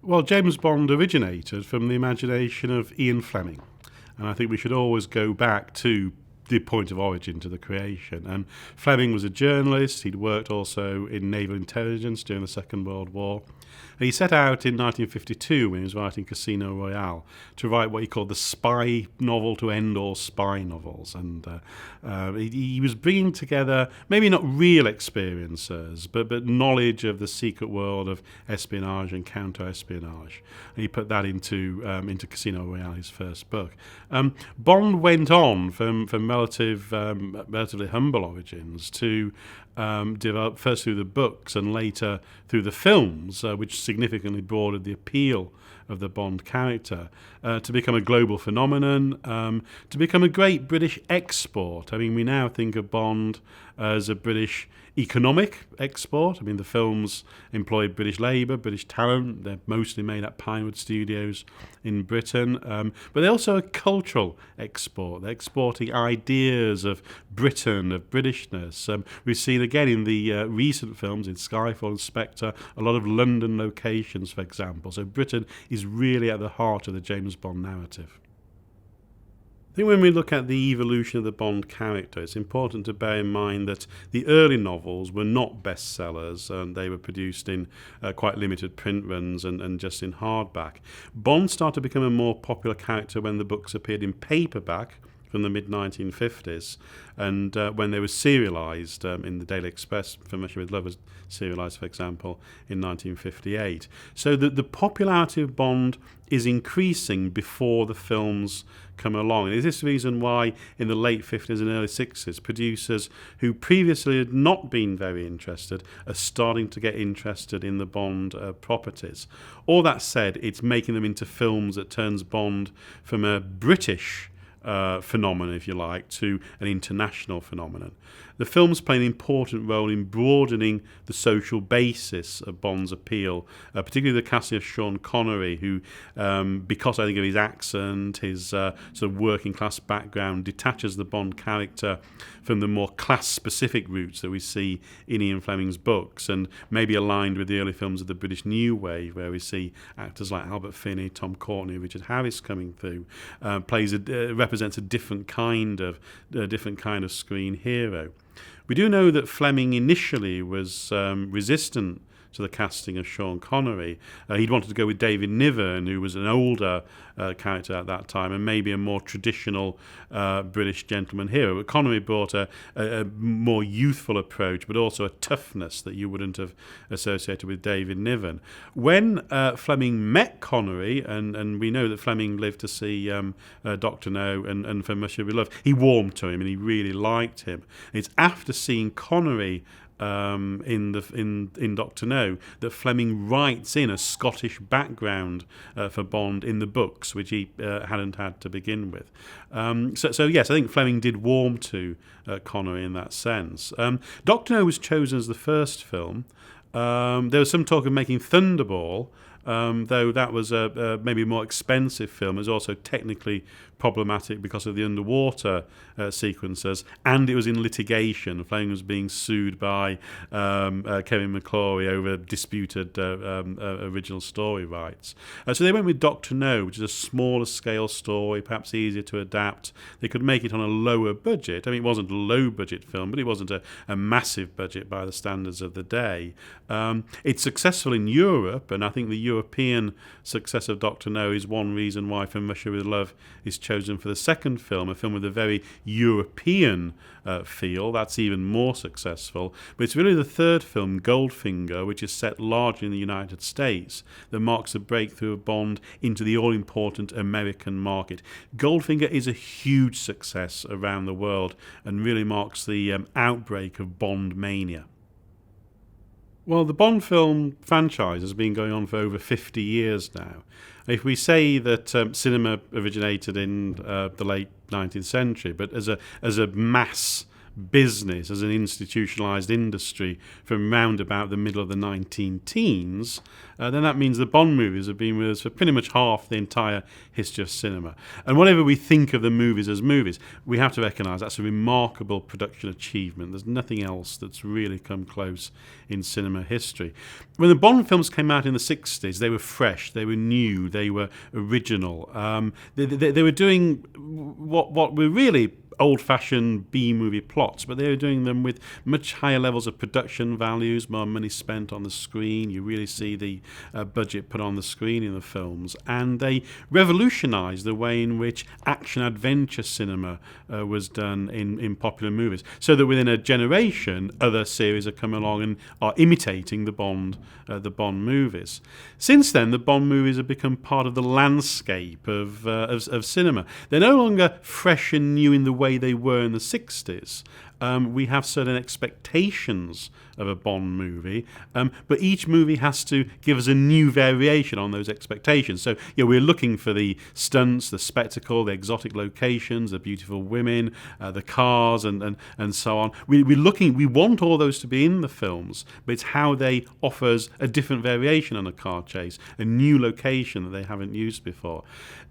Well, James Bond originated from the imagination of Ian Fleming. And I think we should always go back to the point of origin, to the creation. And Fleming was a journalist. He'd worked also in naval intelligence during the Second World War. And he set out in 1952, when he was writing Casino Royale, to write what he called the spy novel to end all spy novels. And he was bringing together, maybe not real experiences, but knowledge of the secret world of espionage and counter-espionage. And he put that into Casino Royale, his first book. Bond went on from relatively humble origins to develop first through the books and later through the films, which significantly broadened the appeal of the Bond character, to become a global phenomenon, to become a great British export. I mean, we now think of Bond as a British economic export. I mean, the films employ British labour, British talent. They're mostly made at Pinewood Studios in Britain. But they're also a cultural export. They're exporting ideas of Britain, of Britishness. We've seen again in the recent films, in Skyfall and Spectre, a lot of London locations, for example. So Britain is really at the heart of the James Bond narrative. I think when we look at the evolution of the Bond character, it's important to bear in mind that the early novels were not bestsellers, and they were produced in quite limited print runs and just in hardback. Bond started to become a more popular character when the books appeared in paperback from the mid-1950s, and when they were serialised in the Daily Express. From Russia with Love was serialised, for example, in 1958. So the popularity of Bond is increasing before the films come along. And it's this reason why in the late 50s and early 60s, producers who previously had not been very interested are starting to get interested in the Bond properties. All that said, it's making them into films that turns Bond from a British phenomenon, if you like, to an international phenomenon. The films play an important role in broadening the social basis of Bond's appeal, particularly the casting of Sean Connery, who, because I think of his accent, his sort of working class background, detaches the Bond character from the more class-specific roots that we see in Ian Fleming's books, and maybe aligned with the early films of the British New Wave, where we see actors like Albert Finney, Tom Courtenay, Richard Harris coming through, represents a different kind of screen hero. We do know that Fleming initially was resistant to the casting of Sean Connery. He'd wanted to go with David Niven, who was an older character at that time and maybe a more traditional British gentleman hero. But Connery brought a more youthful approach, but also a toughness that you wouldn't have associated with David Niven. When Fleming met Connery, and we know that Fleming lived to see Dr. No and From Russia with Love, he warmed to him and he really liked him. It's after seeing Connery in Dr. No that Fleming writes in a Scottish background for Bond in the books, which he hadn't had to begin with. So yes, I think Fleming did warm to Connery in that sense. Dr. No was chosen as the first film. There was some talk of making Thunderball, though that was maybe a more expensive film. It was also technically problematic because of the underwater sequences, and it was in litigation. Fleming was being sued by Kevin McClory over disputed original story rights. So they went with Dr. No, which is a smaller scale story, perhaps easier to adapt. They could make it on a lower budget. I mean, it wasn't a low budget film, but it wasn't a massive budget by the standards of the day. It's successful in Europe, and I think the European success of Dr. No is one reason why From Russia with Love is chosen for the second film, a film with a very European feel. That's even more successful. But it's really the third film, Goldfinger, which is set largely in the United States, that marks the breakthrough of Bond into the all-important American market. Goldfinger is a huge success around the world and really marks the outbreak of Bond mania. Well, the Bond film franchise has been going on for over 50 years now. If we say that cinema originated in the late 19th century, but as a mass business, as an institutionalised industry from round about the middle of the 19 teens, then that means the Bond movies have been with us for pretty much half the entire history of cinema. And whatever we think of the movies as movies, we have to recognise that's a remarkable production achievement. There's nothing else that's really come close in cinema history. When the Bond films came out in the 60s, they were fresh, they were new, they were original. They were doing what were really old-fashioned B-movie plots, but they were doing them with much higher levels of production values, more money spent on the screen. You really see the budget put on the screen in the films, and they revolutionised the way in which action-adventure cinema was done in popular movies, so that within a generation, other series have come along and are imitating the Bond movies. Since then, the Bond movies have become part of the landscape of cinema. They're no longer fresh and new in the way they were in the 60s. We have certain expectations of a Bond movie, but each movie has to give us a new variation on those expectations. So we're looking for the stunts, the spectacle, the exotic locations, the beautiful women, the cars, and so on. We want all those to be in the films, but it's how they offer us a different variation on a car chase, a new location that they haven't used before.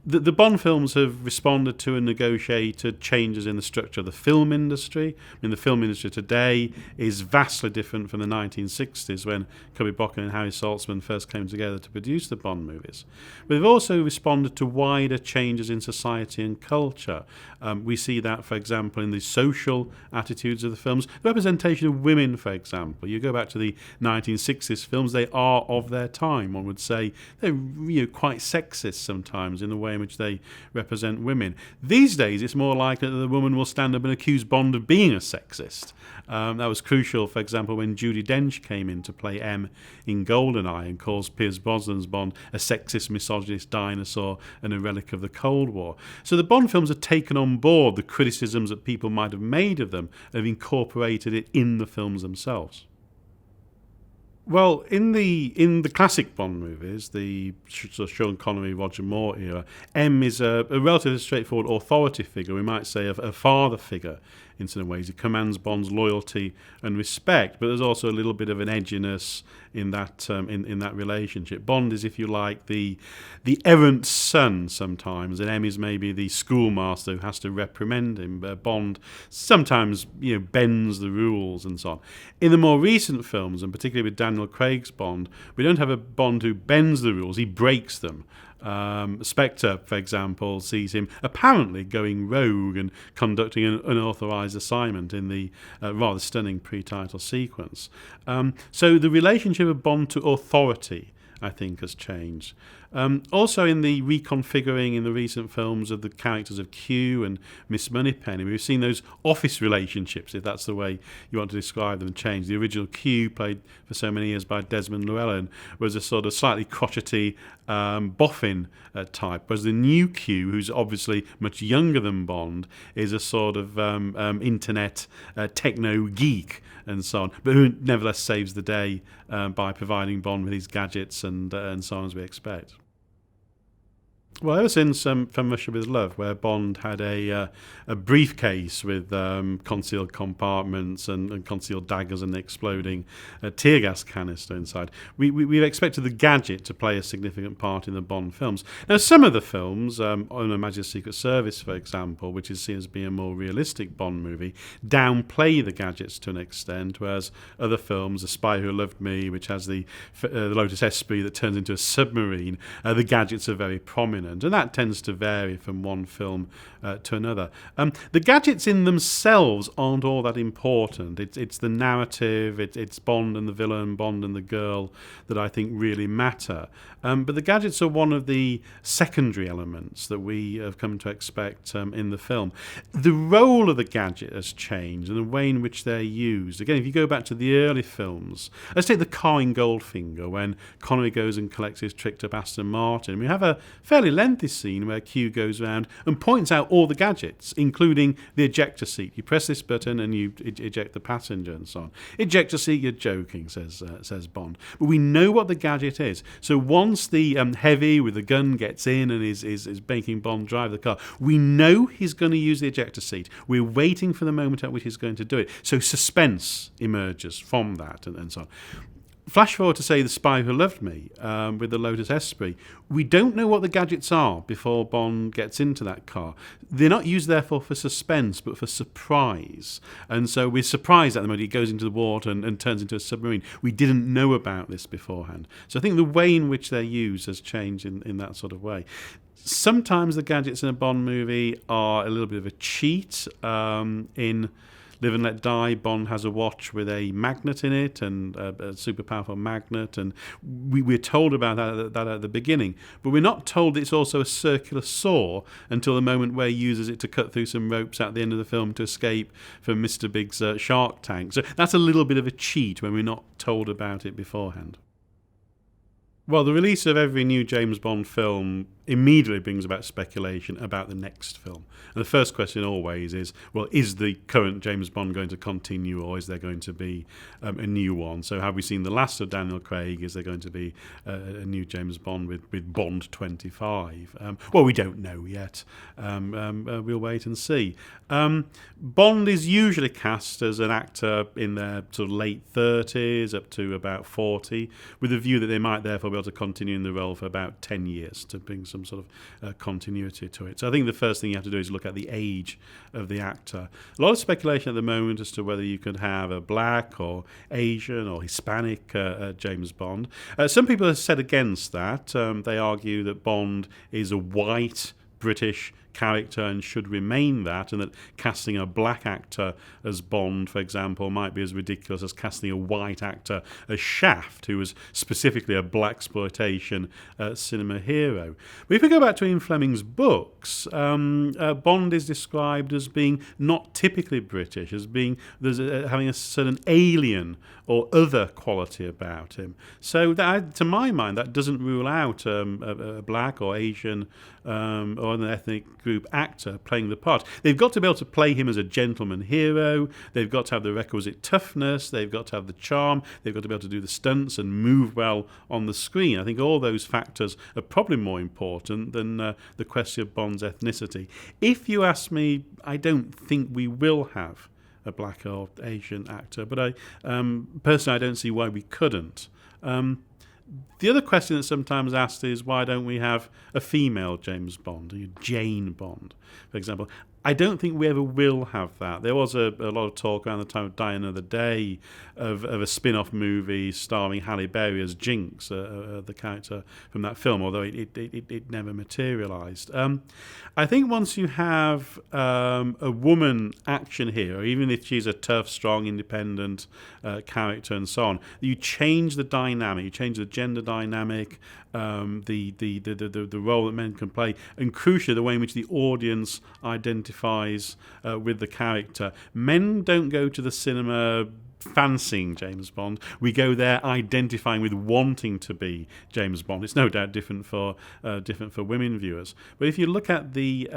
The Bond films have responded to and negotiated changes in the structure of the film industry. I mean, the film industry today is vastly different from the 1960s when Cubby Bocken and Harry Saltzman first came together to produce the Bond movies. But they've also responded to wider changes in society and culture. We see that, for example, in the social attitudes of the films. The representation of women, for example. You go back to the 1960s films, they are of their time. One would say they're quite sexist sometimes in the way in which they represent women. These days, it's more likely that the woman will stand up and accuse Bond of being a sexist. That was crucial, for example, when Judi Dench came in to play M in GoldenEye and calls Pierce Brosnan's Bond a sexist, misogynist dinosaur and a relic of the Cold War. So the Bond films have taken on board the criticisms that people might have made of them, have incorporated it in the films themselves. Well, in the classic Bond movies, the sort of Sean Connery, Roger Moore era, M is a relatively straightforward authority figure. We might say a father figure in some ways. He commands Bond's loyalty and respect, but there's also a little bit of an edginess in that in that relationship. Bond is, if you like, the errant son sometimes, and M is maybe the schoolmaster who has to reprimand him. Bond sometimes bends the rules and so on. In the more recent films, and particularly with Daniel Craig's Bond, we don't have a Bond who bends the rules, he breaks them. Spectre, for example, sees him apparently going rogue and conducting an unauthorised assignment in the rather stunning pre-title sequence. So the relationship of Bond to authority, I think, has changed. Also in the reconfiguring in the recent films of the characters of Q and Miss Moneypenny, we've seen those office relationships, if that's the way you want to describe them, change. The original Q, played for so many years by Desmond Llewellyn, was a sort of slightly crotchety boffin type, whereas the new Q, who's obviously much younger than Bond, is a sort of internet techno geek and so on, but who nevertheless saves the day by providing Bond with his gadgets and so on, as we expect. Well, ever since From Russia with Love, where Bond had a briefcase with concealed compartments and concealed daggers and exploding tear gas canister inside, we've expected the gadget to play a significant part in the Bond films. Now, some of the films, on Her Majesty's Secret Service, for example, which is seen as being a more realistic Bond movie, downplay the gadgets to an extent, whereas other films, The Spy Who Loved Me, which has the Lotus Esprit that turns into a submarine, the gadgets are very prominent. And that tends to vary from one film to another. The gadgets in themselves aren't all that important. It's the narrative, it's Bond and the villain, Bond and the girl that I think really matter. But the gadgets are one of the secondary elements that we have come to expect in the film. The role of the gadget has changed and the way in which they're used. Again, if you go back to the early films, let's take the car in Goldfinger, when Connery goes and collects his tricked up Aston Martin. We have a fairly lengthy scene where Q goes around and points out all the gadgets, including the ejector seat. You press this button and you eject the passenger and so on. Ejector seat, you're joking, says Bond. But we know what the gadget is. So once the heavy with the gun gets in and is making Bond drive the car, we know he's going to use the ejector seat. We're waiting for the moment at which he's going to do it. So suspense emerges from that and so on. Flash forward to, say, The Spy Who Loved Me with the Lotus Esprit. We don't know what the gadgets are before Bond gets into that car. They're not used, therefore, for suspense, but for surprise. And so we're surprised at the moment he goes into the water and turns into a submarine. We didn't know about this beforehand. So I think the way in which they're used has changed in that sort of way. Sometimes the gadgets in a Bond movie are a little bit of a cheat. In Live and Let Die, Bond has a watch with a magnet in it, and a super powerful magnet, and we're told about that at the beginning, but we're not told it's also a circular saw until the moment where he uses it to cut through some ropes at the end of the film to escape from Mr. Big's shark tank. So that's a little bit of a cheat when we're not told about it beforehand. Well, the release of every new James Bond film immediately brings about speculation about the next film. And the first question always is, well, is the current James Bond going to continue, or is there going to be a new one? So have we seen the last of Daniel Craig? Is there going to be a new James Bond with Bond 25? Well, we don't know yet. We'll wait and see. Bond is usually cast as an actor in their sort of late 30s up to about 40, with a view that they might therefore be able to continue in the role for about 10 years to bring some sort of continuity to it. So I think the first thing you have to do is look at the age of the actor. A lot of speculation at the moment as to whether you could have a black or Asian or Hispanic James Bond. Some people have said against that. They argue that Bond is a white British character and should remain that, and that casting a black actor as Bond, for example, might be as ridiculous as casting a white actor as Shaft, who was specifically a blaxploitation cinema hero. But if we go back to Ian Fleming's books, Bond is described as being not typically British, as being having a certain alien or other quality about him. So that, to my mind, that doesn't rule out a black or Asian or an ethnic group actor playing the part. They've got to be able to play him as a gentleman hero. They've got to have the requisite toughness. They've got to have the charm. They've got to be able to do the stunts and move well on the screen. I think all those factors are probably more important than the question of Bond's ethnicity. If you ask me, I don't think we will have a black or Asian actor, but I personally I don't see why we couldn't. The other question that's sometimes asked is, why don't we have a female James Bond, a Jane Bond, for example? I don't think we ever will have that. There was a lot of talk around the time of Die Another Day of a spin-off movie starring Halle Berry as Jinx, the character from that film, although it never materialised. I think once you have a woman action hero, even if she's a tough, strong, independent character and so on, you change the dynamic, you change the gender dynamic, the role that men can play, and crucially the way in which the audience identifies with the character. Men don't go to the cinema fancying James Bond. We go there identifying with wanting to be James Bond. It's no doubt different for women viewers. But if you look at the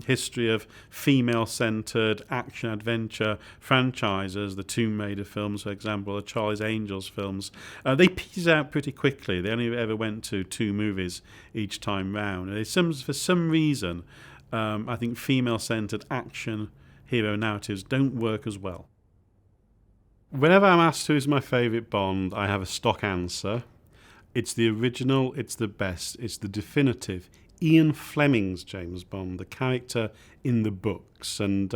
history of female-centred action-adventure franchises, the Tomb Raider films, for example, the Charlie's Angels films, they piece out pretty quickly. They only ever went to 2 movies each time round. And for some reason, I think female-centred action hero narratives don't work as well. Whenever I'm asked who's my favourite Bond, I have a stock answer. It's the original, it's the best, it's the definitive Ian Fleming's James Bond, the character in the books. And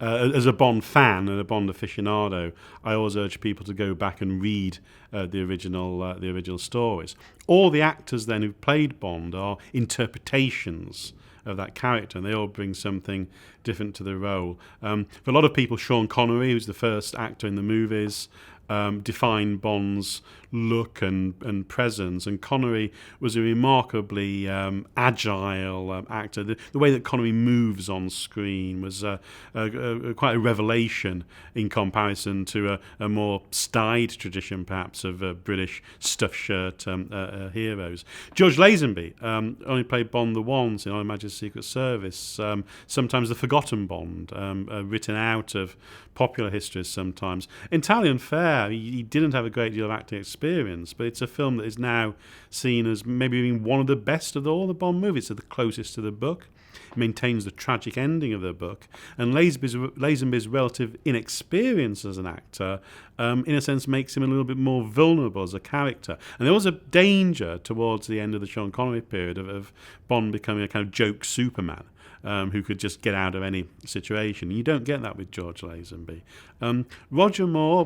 as a Bond fan and a Bond aficionado, I always urge people to go back and read the original stories. All the actors then who've played Bond are interpretations of that character, and they all bring something different to the role. For a lot of people, Sean Connery, who's the first actor in the movies, defined Bond's look and presence, and Connery was a remarkably agile actor. The way that Connery moves on screen was quite a revelation in comparison to a more staid tradition, perhaps, of British stuffed shirt heroes. George Lazenby only played Bond the once in On Her Majesty's Secret Service, sometimes the forgotten Bond, written out of popular histories sometimes. Entirely unfair. He didn't have a great deal of acting experience, but it's a film that is now seen as maybe being one of the best of all the Bond movies, so the closest to the book. It maintains the tragic ending of the book, and Lazenby's relative inexperience as an actor, in a sense, makes him a little bit more vulnerable as a character. And there was a danger towards the end of the Sean Connery period of Bond becoming a kind of joke Superman, who could just get out of any situation. You don't get that with George Lazenby. Roger Moore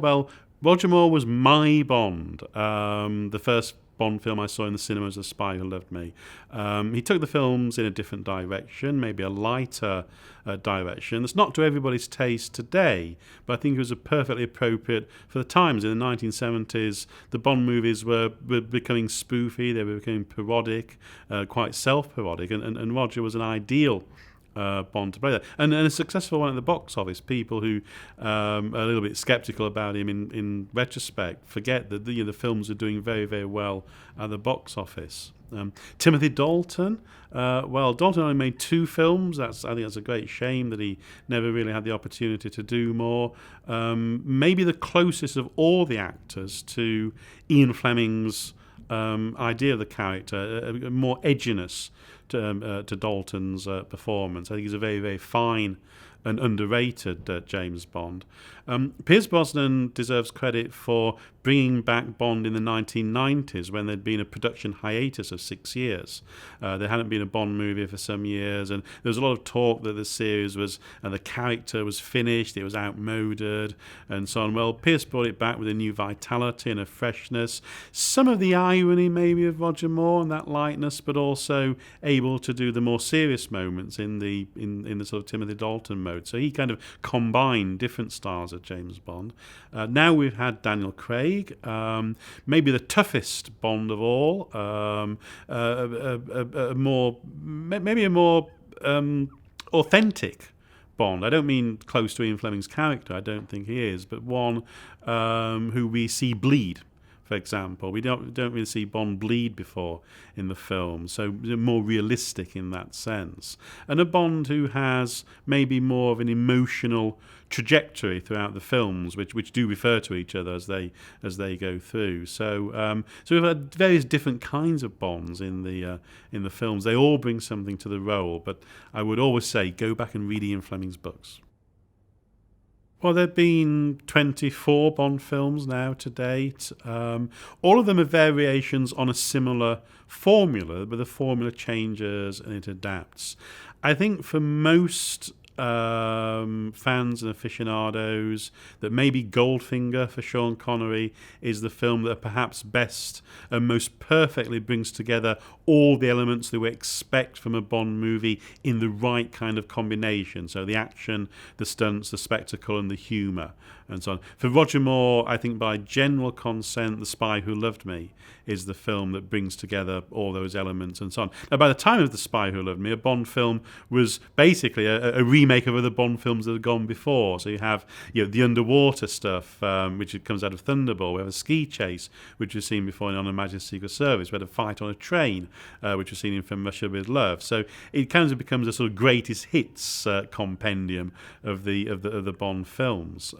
was my Bond. The first Bond film I saw in the cinema was The Spy Who Loved Me. He took the films in a different direction, maybe a lighter direction. It's not to everybody's taste today, but I think it was perfectly appropriate for the times. In the 1970s, the Bond movies were becoming spoofy, they were becoming parodic, quite self-parodic, and Roger was an ideal Bond to play that, and a successful one at the box office. People who are a little bit sceptical about him in retrospect forget that the films are doing very, very well at the box office. Timothy Dalton, Dalton only made 2 films. I think that's a great shame that he never really had the opportunity to do more. Maybe the closest of all the actors to Ian Fleming's idea of the character, more edginess to Dalton's performance. I think he's a very, very fine and underrated James Bond. Pierce Brosnan deserves credit for bringing back Bond in the 1990s when there'd been a production hiatus of 6 years. There hadn't been a Bond movie for some years, and there was a lot of talk that the series was, and the character was finished, it was outmoded, and so on. Well, Pierce brought it back with a new vitality and a freshness. Some of the irony maybe of Roger Moore and that lightness, but also able to do the more serious moments in the sort of Timothy Dalton mode. So he kind of combined different styles of James Bond. Now we've had Daniel Craig, maybe the toughest Bond of all, a more authentic Bond. I don't mean close to Ian Fleming's character, I don't think he is, but one who we see bleed. For example, we don't really see Bond bleed before in the film, so more realistic in that sense. And a Bond who has maybe more of an emotional trajectory throughout the films, which do refer to each other as they go through. So we've had various different kinds of Bonds in the films. They all bring something to the role, but I would always say go back and read Ian Fleming's books. Well, there have been 24 Bond films now to date. All of them are variations on a similar formula, but the formula changes and it adapts. I think for most fans and aficionados that maybe Goldfinger for Sean Connery is the film that perhaps best and most perfectly brings together all the elements that we expect from a Bond movie in the right kind of combination. So the action, the stunts, the spectacle and the humour and so on. For Roger Moore, I think by general consent, The Spy Who Loved Me is the film that brings together all those elements and so on. Now, by the time of The Spy Who Loved Me, a Bond film was basically a remake of other Bond films that had gone before. So you have the underwater stuff, which comes out of Thunderball. We have a ski chase, which we've seen before in On Her Majesty's Secret Service. We had a fight on a train, which we've seen in From Russia with Love. So it kind of becomes a sort of greatest hits compendium of the Bond films.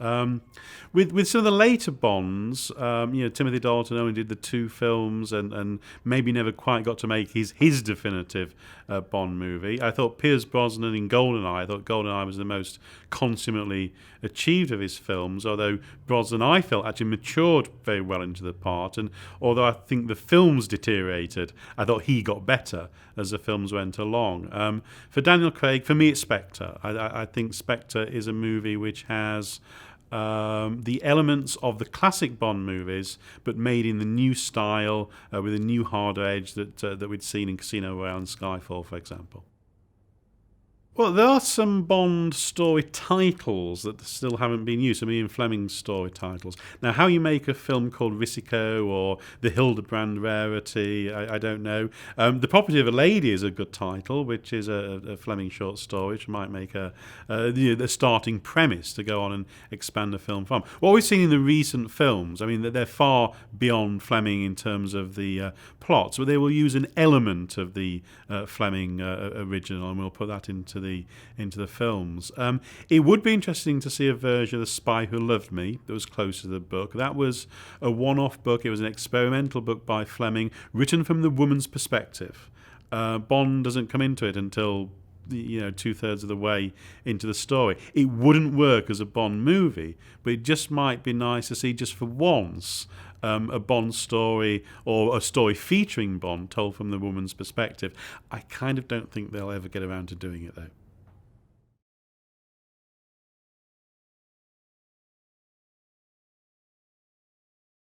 With some of the later Bonds, Timothy Dalton only did the 2 films and maybe never quite got to make his definitive Bond movie. I thought Pierce Brosnan in GoldenEye was the most consummately achieved of his films, although Brosnan, I felt, actually matured very well into the part, and although I think the films deteriorated, I thought he got better as the films went along. For Daniel Craig, for me it's Spectre. I think Spectre is a movie which has the elements of the classic Bond movies, but made in the new style, with a new harder edge that we'd seen in Casino Royale and Skyfall, for example. Well, there are some Bond story titles that still haven't been used. Some Ian Fleming story titles. Now, how you make a film called Risico or The Hildebrand Rarity, I don't know. The Property of a Lady is a good title, which is a Fleming short story, which might make the starting premise to go on and expand a film from. What we've seen in the recent films, I mean, they're far beyond Fleming in terms of the plots, but they will use an element of the Fleming original, and we'll put that into the films. It would be interesting to see a version of The Spy Who Loved Me that was close to the book. That was a one-off book. It was an experimental book by Fleming, written from the woman's perspective. Bond doesn't come into it until 2/3 of the way into the story. It wouldn't work as a Bond movie, but it just might be nice to see, just for once, a Bond story or a story featuring Bond told from the woman's perspective. I kind of don't think they'll ever get around to doing it, though.